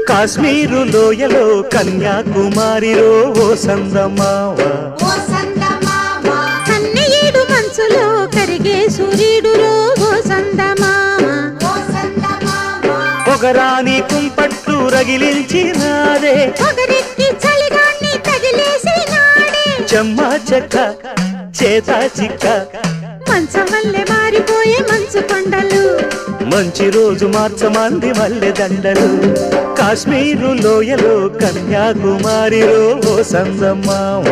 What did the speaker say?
కాశ్మీరు లోయలో కన్యాకుమారిలో ఓ సందమావ కన్నయ్యేడు మంచులో కరిగే సూర్యుడులో ఓ సందమావ పొగరాని కుంపట్లు రగిలించినాదే పొగరెక్కి చలిగాన్ని తగిలేసినాడే చెమ్మా చెక్క చేత చిక్క మంచం వల్లే మారిపోయే మంచు కొండలు మంచి రోజు మార్చమంది మల్లె దండలు కాశ్మీరు లోయలో కన్యాకుమారిలో ఓ సందమావ